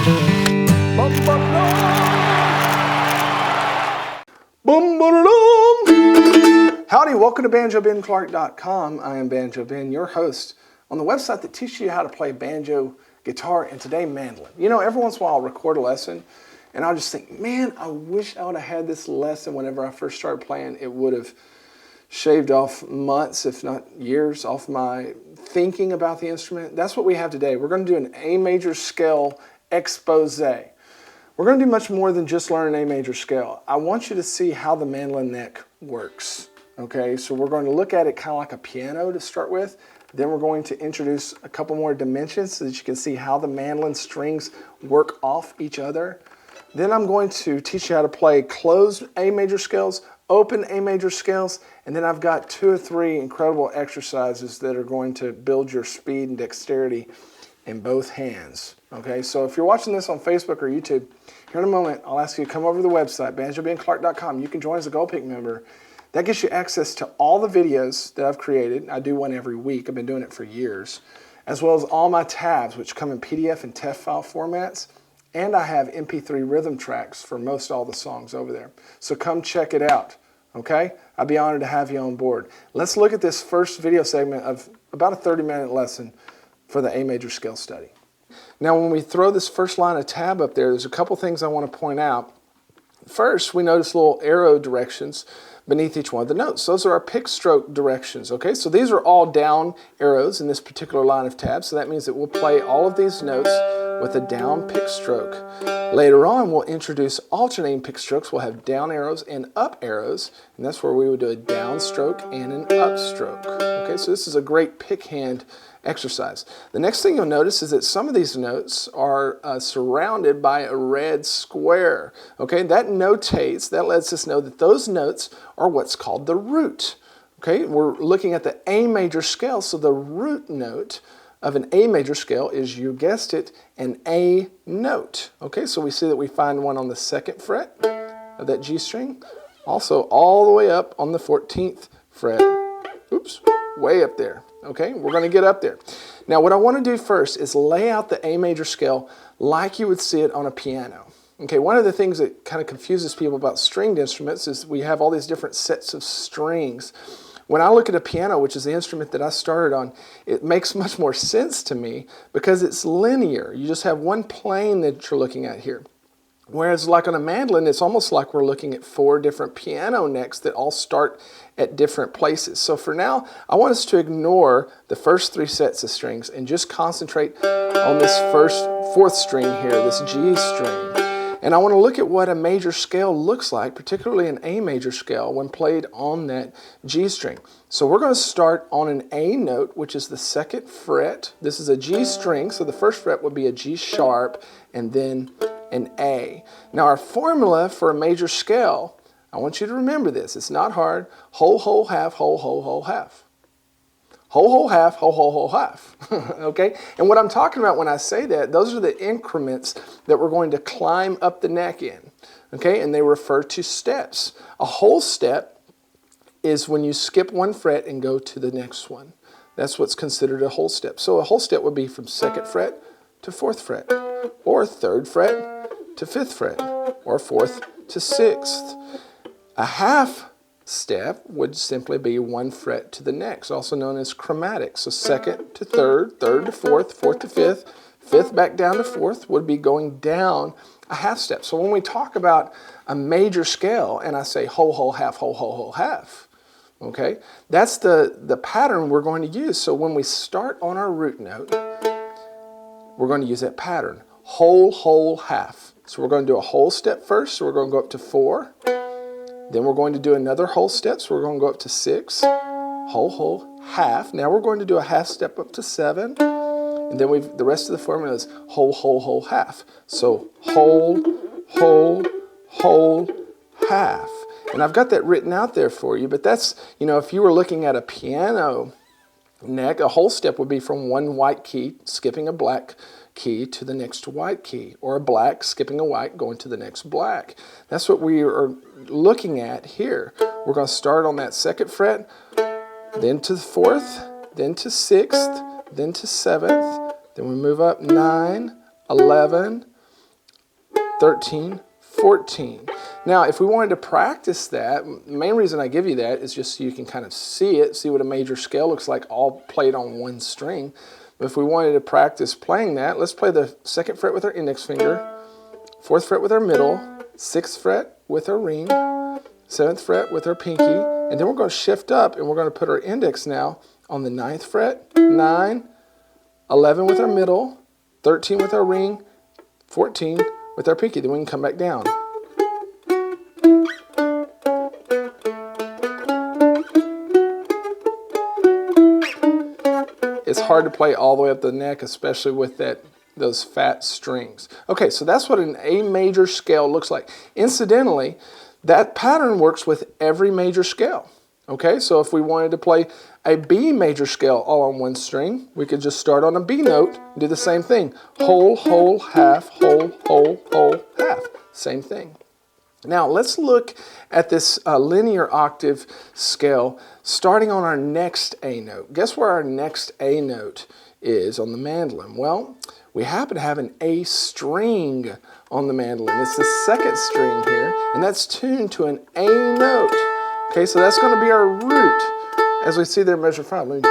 Howdy, welcome to BanjoBenClark.com. I am Banjo Ben, your host on the website that teaches you how to play banjo, guitar, and today mandolin. You know, every once in a while I'll record a lesson and I'll just think, man, I wish I would have had this lesson whenever I first started playing. It would have shaved off months, if not years, off my thinking about the instrument. That's what we have today. We're going to do an A major scale expose. We're going to do much more than just learn an A major scale. I want you to see how the mandolin neck works. Okay, so we're going to look at it kind of like a piano to start with. Then we're going to introduce a couple more dimensions so that you can see how the mandolin strings work off each other. Then I'm going to teach you how to play closed A major scales, open A major scales, and then I've got 2 or 3 incredible exercises that are going to build your speed and dexterity in both hands. Okay, so if you're watching this on Facebook or YouTube, here in a moment, I'll ask you to come over to the website, BanjoBenClark.com. You can join as a Gold Pick member. That gives you access to all the videos that I've created. I do one every week. I've been doing it for years. As well as all my tabs, which come in PDF and TEF file formats. And I have MP3 rhythm tracks for most all the songs over there. So come check it out, okay? I'd be honored to have you on board. Let's look at this first video segment of about a 30-minute lesson for the A major scale study. Now, when we throw this first line of tab up there, there's a couple things I want to point out. First, we notice little arrow directions beneath each one of the notes. Those are our pick stroke directions, okay? So these are all down arrows in this particular line of tabs, so that means that we'll play all of these notes with a down pick stroke. Later on, we'll introduce alternating pick strokes. We'll have down arrows and up arrows, and that's where we would do a down stroke and an up stroke. Okay, so this is a great pick hand exercise. The next thing you'll notice is that some of these notes are surrounded by a red square. Okay, that notates, that lets us know that those notes are what's called the root. Okay, we're looking at the A major scale, so the root note of an A major scale is, you guessed it, an A note. Okay, so we see that we find one on the 2nd fret of that G string, also all the way up on the 14th fret. Oops, way up there. Okay, we're going to get up there. Now what I want to do first is lay out the A major scale like you would see it on a piano. Okay, one of the things that kind of confuses people about stringed instruments is we have all these different sets of strings. When I look at a piano, which is the instrument that I started on, it makes much more sense to me because it's linear. You just have one plane that you're looking at here. Whereas like on a mandolin, it's almost like we're looking at 4 different piano necks that all start at different places. So for now, I want us to ignore the first 3 sets of strings and just concentrate on this 4th string here, this G string. And I want to look at what a major scale looks like, particularly an A major scale, when played on that G string. So we're going to start on an A note, which is the 2nd fret. This is a G string, so the 1st fret would be a G sharp, and then an A. Now our formula for a major scale, I want you to remember this. It's not hard. Whole, whole, half, whole, whole, whole, half. Whole, whole, half, whole, whole, whole, half. Okay? And what I'm talking about when I say that, those are the increments that we're going to climb up the neck in. Okay? And they refer to steps. A whole step is when you skip 1 fret and go to the next one. That's what's considered a whole step. So a whole step would be from 2nd fret to 4th fret, or 3rd fret to 5th fret, or 4th to 6th. A half step would simply be 1 fret to the next, also known as chromatic. So 2nd to 3rd, 3rd to 4th, 4th to 5th, 5th back down to 4th would be going down a half step. So when we talk about a major scale and I say whole, whole, half, whole, whole, whole, half, okay, that's the pattern we're going to use. So when we start on our root note, we're going to use that pattern, whole, whole, half. So we're going to do a whole step first, so we're going to go up to 4. Then we're going to do another whole step, so we're going to go up to 6. Whole, whole, half. Now we're going to do a half step up to 7. And then the rest of the formula is whole, whole, whole, half. So whole, whole, whole, half. And I've got that written out there for you, but that's, you know, if you were looking at a piano neck, a whole step would be from 1 white key, skipping a black key to the next white key, or a black, skipping a white, going to the next black. That's what we are looking at here. We're going to start on that 2nd fret, then to the 4th, then to 6th, then to 7th, then we move up 9, 11, 13, 14. Now, if we wanted to practice that, the main reason I give you that is just so you can kind of see it, see what a major scale looks like all played on one string. But if we wanted to practice playing that, let's play the 2nd fret with our index finger, 4th fret with our middle, 6th fret with our ring, 7th fret with our pinky, and then we're going to shift up and we're going to put our index now on the 9th fret, 9, 11 with our middle, 13 with our ring, 14 with our pinky. Then we can come back down. It's hard to play all the way up the neck, especially with those fat strings. Okay, so that's what an A major scale looks like. Incidentally, that pattern works with every major scale. Okay, so if we wanted to play a B major scale all on one string, we could just start on a B note and do the same thing. Whole, whole, half, whole, whole, whole, half. Same thing. Now let's look at this linear octave scale starting on our next A note. Guess where our next A note is on the mandolin? Well, we happen to have an A string on the mandolin. It's the 2nd string here, and that's tuned to an A note. Okay, so that's going to be our root. As we see there, measure 5. Let me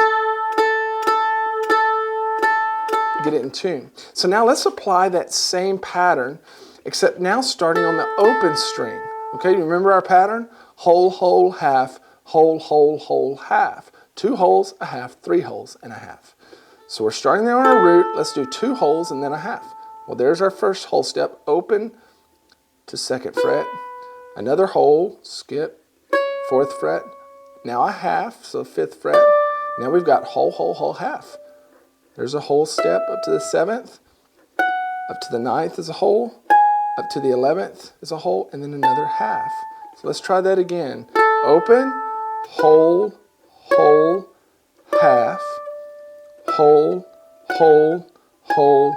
get it in tune. So now let's apply that same pattern, except now starting on the open string. Okay, you remember our pattern? Whole, whole, half, whole, whole, whole, half. 2 wholes, a half, 3 wholes, and a half. So we're starting there on our root. Let's do 2 wholes and then a half. Well, there's our first whole step. Open to 2nd fret. Another whole, skip, 4th fret. Now a half, so 5th fret. Now we've got whole, whole, whole, half. There's a whole step up to the 7th. Up to the 9th is a whole. Up to the 11th is a whole, and then another half. So let's try that again. Open, whole, whole, half, whole, whole, whole,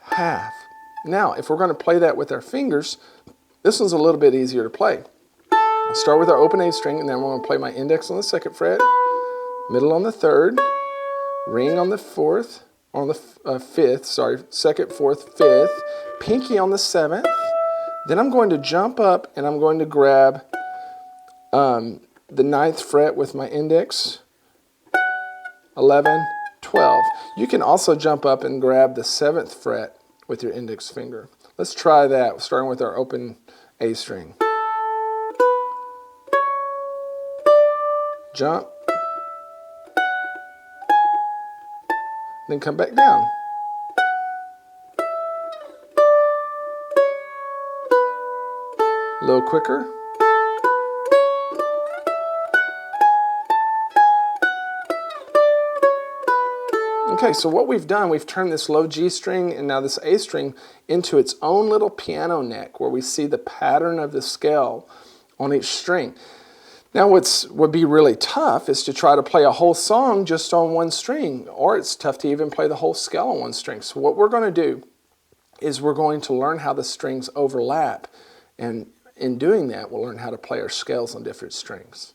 half. Now, if we're going to play that with our fingers, this one's a little bit easier to play. I'll start with our open A string, and then I'm going to play my index on the 2nd fret, middle on the 3rd, ring on the 4th, on the 5th, sorry, 2nd, 4th, 5th, pinky on the 7th. Then I'm going to jump up and I'm going to grab the 9th fret with my index, 11, 12. You can also jump up and grab the 7th fret with your index finger. Let's try that, starting with our open A string. Jump, then come back down. A little quicker. Okay, so what we've done, we've turned this low G string and now this A string into its own little piano neck where we see the pattern of the scale on each string. Now what would be really tough is to try to play a whole song just on one string, or it's tough to even play the whole scale on one string. So what we're going to do is we're going to learn how the strings overlap, and in doing that we'll learn how to play our scales on different strings.